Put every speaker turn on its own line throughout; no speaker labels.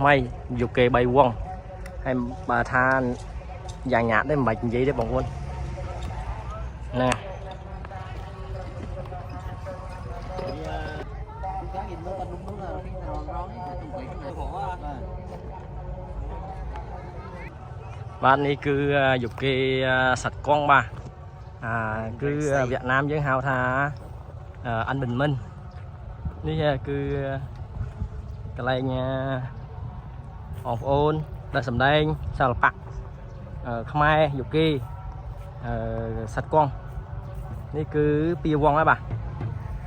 mày dục kê bay quăng hay bà tha vàng nhạt đấy mày gì đấy bọn quân nè bạn này cứ dục kê sạch con ba cứ Việt Nam với hào tha anh Bình Minhនេះគឺកន្លែងបងប្អូនដែលសម្ដែងសិល្បៈខ្មែរយុគីសិតកងនេះគឺពីវងហើយបាទ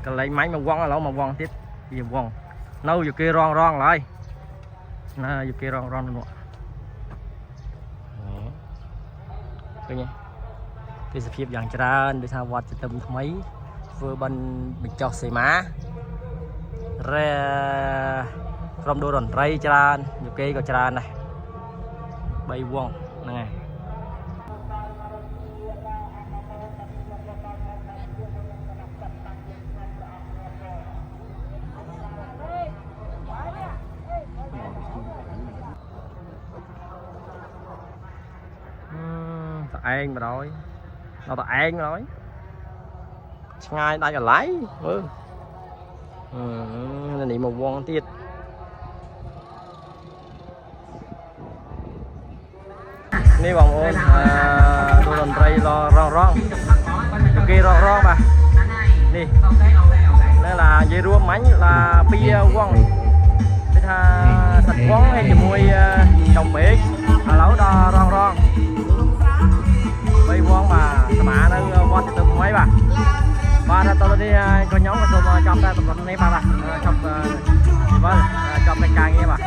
កន្លែងម៉ាញ់មកវងឥឡូវមកវងទៀតពីវងនៅយុគីរងឡើយណាយុគីរងនោះឃើញទេទេសភាពយ៉ាងច្រើនដូចថាវត្តទទឹមថ្មីធ្វើបិណ្ឌបញ្ចុះសីមារ៉ែក្រុមដូរតន្ត្រីច្រើនយុគីក៏ច្រើនដែរ3វងហ្នឹងហើយតឯងមកដល់ដល់តឯងមកដល់ឆ្ងាយដាច់កន្លែងមើលនេះមកវងទៀតនេះបងប្អូនដូរតន្ត្រីរងគេរងបាទនេះនេះlàនិយាយរួមមិញlà 2វងគេថាសិតវងហើយជាមួយចំបេកឥឡូវដល់រង3វងបាទស្មានៅវត្តទៅថ្មីបាទបាទតទៅនេះក៏ខ្ញុំក៏សូមចប់តែតំបន់នេះបាទចប់ជីវិតចប់កិច្ចការងារបាទ